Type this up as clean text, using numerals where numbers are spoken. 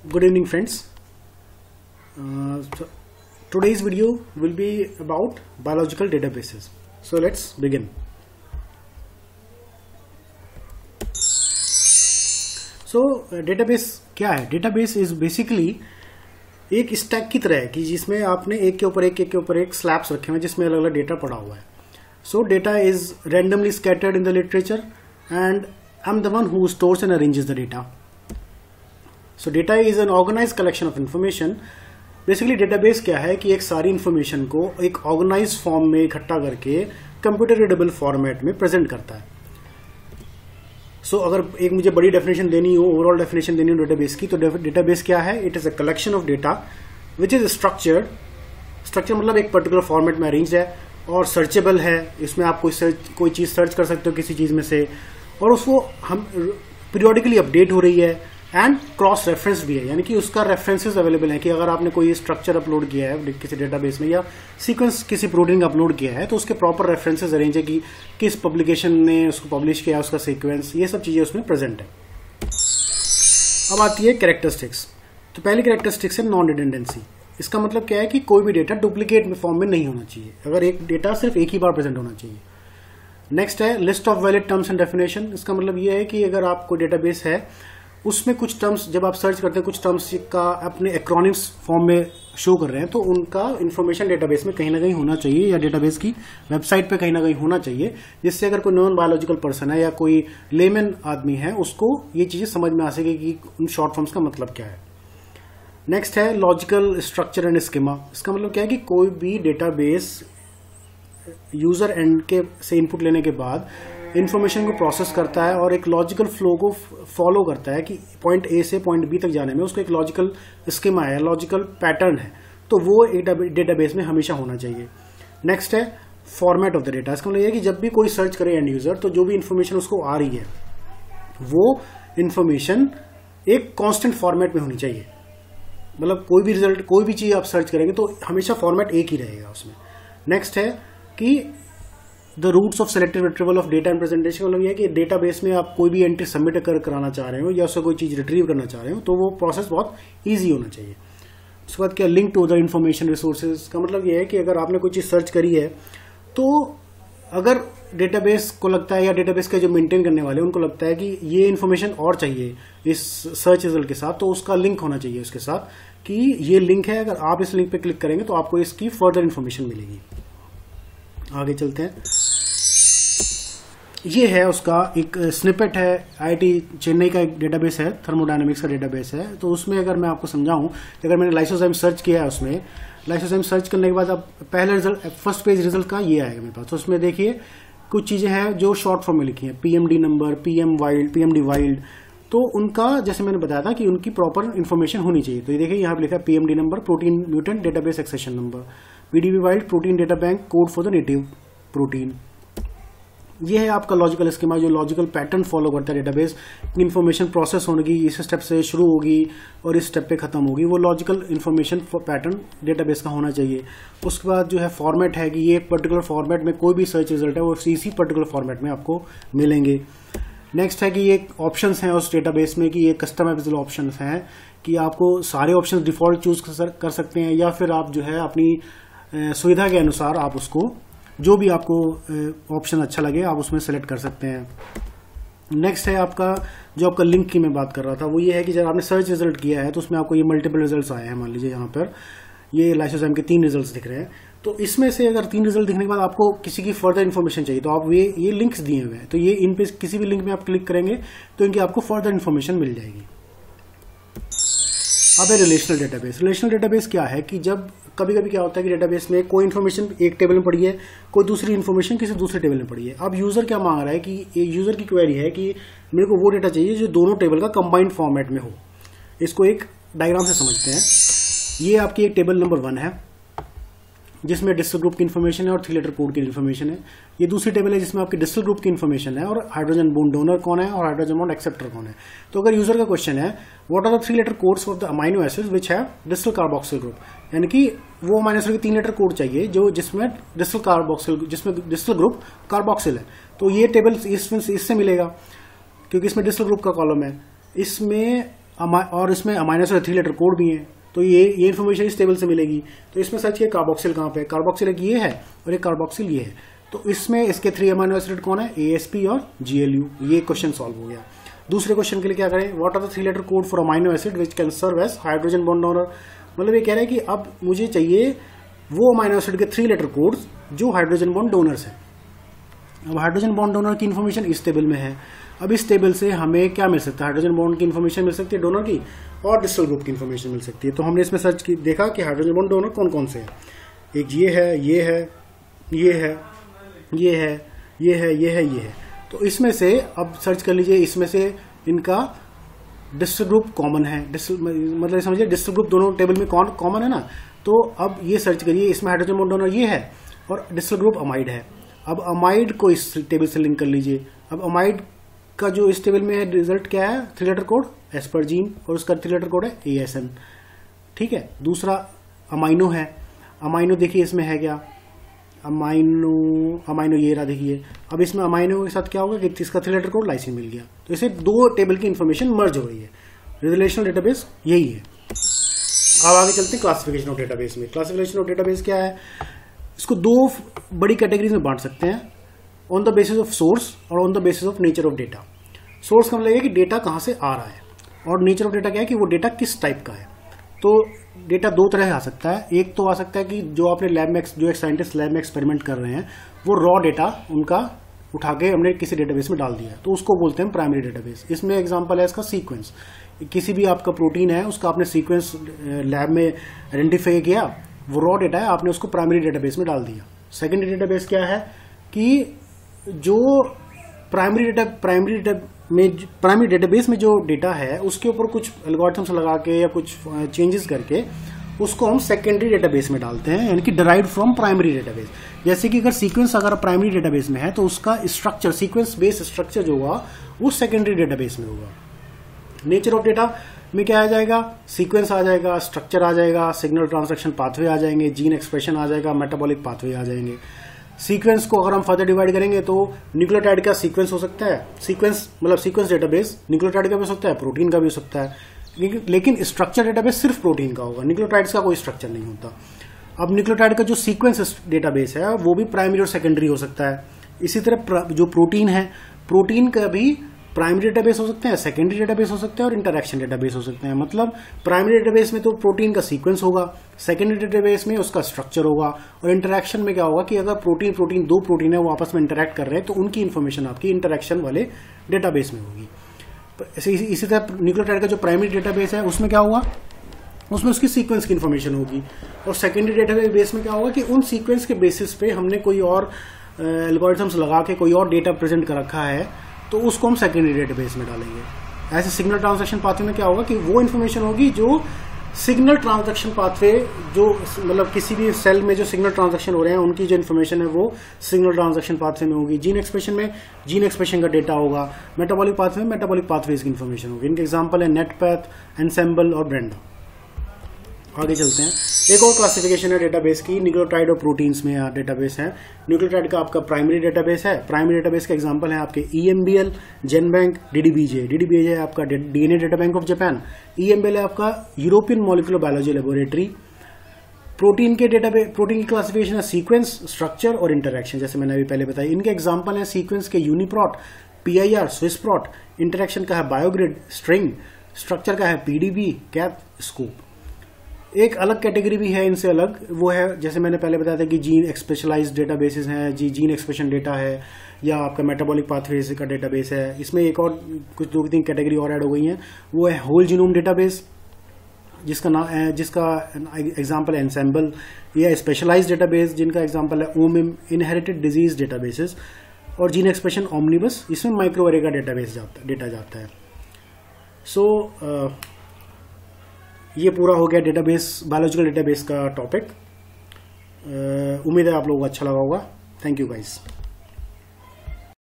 Good evening, friends. Today's video will be about biological databases. So let's begin. So database क्या है? Database is basically एक stack की तरह है कि जिसमें आपने एक के ऊपर एक स्लैब्स रखे हुए हैं जिसमें अलग अलग डेटा पड़ा हुआ है. So data is randomly scattered in the literature and I'm the one who stores and arranges the data. So data is an organized collection of information. Basically database क्या है कि एक सारी information को एक organized form में इकट्ठा करके computer readable format में present करता है. So अगर एक मुझे बड़ी definition देनी हो, overall definition देनी हो database की, तो database क्या है? It is a collection of data which is structured. Structure मतलब एक particular format में arranged है और searchable है. इसमें आप कोई चीज़ search कर सकते हो किसी चीज़ में से और उसको हम periodically update हो रही है एंड क्रॉस रेफरेंस भी है, यानी कि उसका रेफरेंसेस अवेलेबल है कि अगर आपने कोई स्ट्रक्चर अपलोड किया है किसी डेटाबेस में या सीक्वेंस किसी प्रोटीन का अपलोड किया है तो उसके प्रॉपर रेफरेंसेस अरेंज है कि किस पब्लिकेशन ने उसको पब्लिश किया, उसका सीक्वेंस, ये सब चीजें उसमें प्रेजेंट है. अब आती है कैरेक्टरिस्टिक्स. तो पहली कैरेक्टरिस्टिक्स है नॉन रिडंडेंसी. इसका मतलब क्या है कि कोई भी डेटा डुप्लीकेट फॉर्म में नहीं होना चाहिए. अगर एक डेटा सिर्फ एक ही बार प्रेजेंट होना चाहिए. नेक्स्ट है list of valid terms and definition. इसका मतलब यह है कि अगर आपको डेटाबेस है उसमें कुछ टर्म्स जब आप सर्च करते हैं कुछ टर्म्स का अपने एक्रोनिम्स फॉर्म में शो कर रहे हैं तो उनका इन्फॉर्मेशन डेटाबेस में कहीं ना कहीं होना चाहिए या डेटाबेस की वेबसाइट पे कहीं ना कहीं होना चाहिए, जिससे अगर कोई नॉन बायोलॉजिकल पर्सन है या कोई लेमैन आदमी है उसको ये चीजें समझ में आ सके कि उन शॉर्ट फॉर्म्स का मतलब क्या है. नेक्स्ट है लॉजिकल स्ट्रक्चर एंड स्कीमा. इसका मतलब क्या है कि कोई भी डेटाबेस यूजर एंड के से इनपुट लेने के बाद इन्फॉर्मेशन को प्रोसेस करता है और एक लॉजिकल फ्लो को फॉलो करता है कि पॉइंट ए से पॉइंट बी तक जाने में उसको एक लॉजिकल स्कीमा है, लॉजिकल पैटर्न है, तो वो एक डेटाबेस में हमेशा होना चाहिए. नेक्स्ट है फॉर्मेट ऑफ द डेटा. इसका मतलब ये है कि जब भी कोई सर्च करे एंड यूजर तो जो भी इन्फॉर्मेशन उसको आ रही है वो इन्फॉर्मेशन एक कॉन्स्टेंट फॉर्मेट में होनी चाहिए. मतलब कोई भी रिजल्ट कोई भी चीज आप सर्च करेंगे तो हमेशा फॉर्मेट एक ही रहेगा उसमें. नेक्स्ट है कि the routes of selective retrieval of data and presentation. मतलब यह है कि डेटाबेस में आप कोई भी एंट्री सबमिट कराना चाह रहे हो या उससे कोई चीज रिट्रीव करना चाह रहे हो तो वो प्रोसेस बहुत ईजी होना चाहिए. उसके बाद क्या link to other information resources. का मतलब यह है कि अगर आपने कोई चीज सर्च करी है तो अगर डेटाबेस को लगता है या डेटाबेस का जो मेंटेन करने वाले उनको लगता है कि ये इन्फॉर्मेशन और चाहिए इस सर्च रिजल्ट के साथ, तो उसका लिंक होना चाहिए उसके साथ कि ये लिंक है, अगर आप इस लिंक पे क्लिक करेंगे तो आपको इसकी फर्दर इन्फॉर्मेशन मिलेगी. आगे चलते हैं. ये है उसका एक स्निपेट है. आईआईटी चेन्नई का एक डेटाबेस है, थर्मोडायनेमिक्स का डेटाबेस है. तो उसमें अगर मैं आपको समझाऊं, अगर मैंने लाइसोजाइम सर्च किया है उसमें लाइसोजाइम सर्च करने के बाद अब पहले रिजल्ट फर्स्ट पेज रिजल्ट का ये आएगा मेरे पास. तो उसमें देखिए कुछ चीजें हैं जो शॉर्ट फॉर्म में लिखी हैं, पीएमडी नंबर, पीएमडी वाइल्ड. तो उनका जैसे मैंने बताया था कि उनकी प्रॉपर इन्फॉर्मेशन होनी चाहिए. तो ये देखिए यहाँ पे लिखा है PMD number, protein mutant database accession number, PDB wild protein data bank code for the native protein. ये है आपका लॉजिकल स्कीमा जो लॉजिकल पैटर्न फॉलो करता है. डेटाबेस इन्फॉर्मेशन प्रोसेस होगी, इस स्टेप से शुरू होगी और इस स्टेप पे खत्म होगी. वो लॉजिकल इन्फॉर्मेशन पैटर्न डेटाबेस का होना चाहिए. उसके बाद जो है फॉर्मेट है कि ये एक पर्टिकुलर फॉर्मेट में कोई भी सर्च रिजल्ट है वो इसी पर्टिकुलर फॉर्मेट में आपको मिलेंगे. नेक्स्ट है कि ये ऑप्शंस हैं उस डेटाबेस में कि ये कस्टमाइजेबल ऑप्शंस हैं कि आपको सारे ऑप्शंस डिफॉल्ट चूज कर सकते हैं या फिर आप जो है अपनी सुविधा के अनुसार आप उसको जो भी आपको ऑप्शन अच्छा लगे आप उसमें सेलेक्ट कर सकते हैं. नेक्स्ट है आपका जो आपका लिंक की मैं बात कर रहा था वो ये है कि जब आपने सर्च रिजल्ट किया है तो उसमें आपको ये मल्टीपल रिजल्ट्स आए हैं. मान लीजिए यहाँ पर ये लाइसोजाइम के 3 रिजल्ट्स दिख रहे हैं. तो इसमें से अगर 3 रिजल्ट दिखने के बाद आपको किसी की फर्दर इन्फॉर्मेशन चाहिए तो आप ये लिंक्स दिए हुए हैं तो ये इन पे किसी भी लिंक में आप क्लिक करेंगे तो इनकी आपको फर्दर इन्फॉर्मेशन मिल जाएगी. अब है रिलेशनल डेटाबेस. रिलेशनल डेटाबेस क्या है कि जब कभी कभी क्या होता है कि डेटाबेस में कोई इन्फॉर्मेशन एक टेबल में पड़ी है, कोई दूसरी इन्फॉर्मेशन किसी दूसरे टेबल में पड़ी है. अब यूजर क्या मांग रहा है कि यूजर की क्वेरी है कि मेरे को वो डेटा चाहिए जो दोनों टेबल का कंबाइंड फॉर्मेट में हो. इसको एक डायग्राम से समझते हैं. ये आपकी एक टेबल नंबर 1 है जिसमें डिस्टल ग्रुप की इन्फॉर्मेशन है और 3 लेटर कोड की इन्फॉर्मेशन है. ये दूसरी टेबल है जिसमें आपकी डिस्टल ग्रुप की इन्फॉर्मेशन है और हाइड्रोजन बॉन्ड डोनर कौन है और हाइड्रोजन बॉन्ड एक्सेप्टर कौन है. तो अगर यूजर का क्वेश्चन है what are the 3 letter codes of the amino acids which have distal carboxyl group, यानी कि वो अमाइनो एसिड के 3 लेटर कोड चाहिए जो जिसमें डिस्टल ग्रुप कार्बोक्सिल है. तो ये टेबल इससे मिलेगा क्योंकि इसमें डिस्टल ग्रुप का कॉलम है. इसमें और इसमें अमाइनो एसिड 3 लेटर कोड भी है, तो ये इन्फॉर्मेशन इस टेबल से मिलेगी। तो इसमें सर्च किया कार्बोक्सिल कहाँ पे, कार्बोक्सिल एक ये है और एक कार्बोक्सिल ये है, तो इसमें इसके 3 अमाइनो एसिड कौन है, ASP और GLU। ये क्वेश्चन सॉल्व हो गया। दूसरे क्वेश्चन के लिए क्या करें, what are the 3 letter code for amino acid which can serve as hydrogen bond donor. मतलब ये कह रहा है कि अब मुझे चाहिए वो अमाइनो एसिड के 3 लेटर कोड जो हाइड्रोजन बॉन्ड डोनर्स है। अब हाइड्रोजन बॉन्ड डोनर की इन्फॉर्मेशन इस टेबल में है। अब इस टेबल से हमें क्या मिल सकता है, हाइड्रोजन बॉन्ड की इन्फॉर्मेशन मिल सकती है डोनर की, और डिस्टल ग्रुप की इन्फॉर्मेशन मिल सकती है। तो हमने इसमें सर्च की, देखा कि हाइड्रोजन बॉन्ड डोनर कौन कौन से हैं। एक ये है, ये है, ये है, ये है, ये है, ये है, ये है। तो इसमें से अब सर्च कर लीजिए, इसमें से इनका डिस्टल ग्रुप कॉमन है। मतलब समझिए डिस्टल ग्रुप दोनों टेबल में कॉमन है ना। तो अब ये सर्च करिए, इसमें हाइड्रोजन बॉन्ड डोनर ये है और डिस्टल ग्रुप अमाइड है। अब अमाइड को इस टेबल से लिंक कर लीजिए। अब अमाइड का जो इस टेबल में है रिजल्ट क्या है, 3 लेटर कोड एस्परजीन और उसका 3 लेटर कोड है ASN। ठीक है। दूसरा अमाइनो है। अमाइनो देखिए इसमें है क्या, अमाइनो ये रहा देखिए। अब इसमें अमाइनो के साथ क्या होगा कि इसका 3 लेटर कोड लाइसिन मिल गया। तो इसे 2 टेबल की इंफॉर्मेशन मर्ज हो रही है। रिलेशनल डेटाबेस यही है। अब आगे चलते हैं क्लासिफिकेशन ऑफ डेटाबेस में। क्लासिफिकेशन ऑफ डेटाबेस क्या है, इसको 2 बड़ी कैटेगरीज में बांट सकते हैं, on the basis of source और on the basis of nature of data. Source का मतलब है कि डेटा कहां से आ रहा है, और नेचर ऑफ डेटा क्या है कि वो डेटा किस टाइप का है। तो डेटा 2 तरह आ सकता है। एक तो आ सकता है कि जो आपने लैब में, जो एक साइंटिस्ट लैब में एक्सपेरिमेंट कर रहे हैं, वो रॉ डेटा उनका उठा के हमने किसी डेटाबेस में डाल दिया, तो उसको बोलते हैं प्राइमरी डेटाबेस। इसमें एग्जांपल है इसका सीक्वेंस। किसी भी आपका प्रोटीन है, उसका आपने सीक्वेंस लैब में आइडेंटिफाई किया, वो रॉ डेटा है, आपने उसको प्राइमरी डेटाबेस में डाल दिया। सेकेंडरी डेटाबेस क्या है कि जो प्राइमरी डेटाबेस में जो डेटा है उसके ऊपर कुछ एल्गोरिथम्स लगा के या कुछ चेंजेस करके उसको हम सेकेंडरी डेटाबेस में डालते हैं, यानी कि डिराइव्ड फ्रॉम प्राइमरी डेटाबेस। जैसे कि अगर सीक्वेंस अगर प्राइमरी डेटाबेस में है तो उसका स्ट्रक्चर, सीक्वेंस बेस्ड स्ट्रक्चर जो होगा वो सेकेंडरी डेटाबेस में होगा। नेचर ऑफ डेटा में क्या आ जाएगा, सीक्वेंस आ जाएगा, स्ट्रक्चर आ जाएगा, सिग्नल ट्रांसडक्शन पाथवे आ जाएंगे, जीन एक्सप्रेशन आ जाएगा, मेटाबॉलिक पाथवे आ जाएंगे। सीक्वेंस को अगर हम फर्दर डिवाइड करेंगे तो न्यूक्लियोटाइड का सीक्वेंस हो सकता है, सीक्वेंस मतलब सीक्वेंस डेटाबेस न्यूक्लियोटाइड का भी हो सकता है, प्रोटीन का भी हो सकता है, लेकिन स्ट्रक्चर डेटाबेस सिर्फ प्रोटीन का होगा, न्यूक्लियोटाइड्स का कोई स्ट्रक्चर नहीं होता। अब न्यूक्लियोटाइड का जो सीक्वेंस डेटाबेस है वो भी प्राइमरी और सेकेंडरी हो सकता है। इसी तरह जो प्रोटीन है, प्रोटीन का भी प्राइमरी डेटाबेस हो सकते हैं, सेकेंडरी डेटाबेस हो सकते हैं और इंटरैक्शन डेटाबेस हो सकते हैं। मतलब प्राइमरी डेटाबेस में तो प्रोटीन का सीक्वेंस होगा, सेकेंडरी डेटाबेस में उसका स्ट्रक्चर होगा, और इंटरैक्शन में क्या होगा कि अगर प्रोटीन 2 प्रोटीन है वो आपस में इंटरैक्ट कर रहे हैं तो उनकी इन्फॉर्मेशन आपकी इंटरैक्शन वाले डेटाबेस में होगी। इसी तरह न्यूक्लियोटाइड का जो प्राइमरी डेटाबेस है उसमें क्या होगा, उसमें उसकी सीक्वेंस की इन्फॉर्मेशन होगी, और सेकेंडरी डेटाबेस में क्या होगा कि उन सीक्वेंस के बेसिस पे हमने कोई और एल्गोरिथम्स लगा के कोई और डेटा प्रेजेंट कर रखा है तो उसको हम सेकेंडरी डेटाबेस में डालेंगे। ऐसे सिग्नल ट्रांसडक्शन पाथवे में क्या होगा कि वो इन्फॉर्मेशन होगी जो सिग्नल ट्रांसडक्शन पाथवे, जो मतलब किसी भी सेल में जो सिग्नल ट्रांसडक्शन हो रहे हैं उनकी जो इन्फॉर्मेशन है वो सिग्नल ट्रांसडक्शन पाथवे में होगी। जीन एक्सप्रेशन में जीन एक्सप्रेशन का डेटा होगा, मेटाबॉलिक पाथवे में मेटाबॉलिक पाथवेज की इन्फॉर्मेशन होगी। इनके एग्जाम्पल है नेटपैथ, एनसेम्बल और ब्रेंडा। आगे चलते हैं। एक और क्लासिफिकेशन है डेटाबेस की, न्यूक्लियोटाइड और प्रोटीन्स में डेटाबेस है। न्यूक्लियोटाइड का आपका प्राइमरी डेटाबेस है। प्राइमरी डेटाबेस के एग्जांपल हैं आपके EMBL, जेनबैंक, DDBJ। DDBJ है आपका DNA data bank of Japan. EMBL है आपका European molecular biology laboratory. Protein के डेटाबेस, प्रोटीन की क्लासिफिकेशन है सीक्वेंस, स्ट्रक्चर और इंटरैक्शन, जैसे मैंने अभी पहले बताया। इनके एग्जांपल है सीक्वेंस के यूनिप्रोट, PIR, स्विसप्रोट। इंटरैक्शन का है बायोग्रिड, स्ट्रिंग। स्ट्रक्चर का है PDB, कैप, स्कूप। एक अलग कैटेगरी भी है इनसे अलग, वो है जैसे मैंने पहले बताया था कि जीन स्पेशलाइज्ड डेटाबेसेस हैं, जीन एक्सप्रेशन डेटा है, या आपका मेटाबॉलिक पाथवेज का डेटाबेस है। इसमें एक और कुछ 2-3 कैटेगरी और ऐड हो गई हैं, वो है होल जीनोम डेटाबेस, जिसका एग्जांपल है एनसेम्बल, या स्पेशलाइज्ड डेटाबेस जिनका एग्जांपल है OMIM, इनहेरिटेड डिजीज डेटाबेसेस, और जीन एक्सप्रेशन ओमनिबस, इसमें माइक्रोएरे का डेटा जाता है। सो ये पूरा हो गया डेटाबेस, बायोलॉजिकल डेटाबेस का टॉपिक। उम्मीद है आप लोगों को अच्छा लगा होगा। Thank you guys.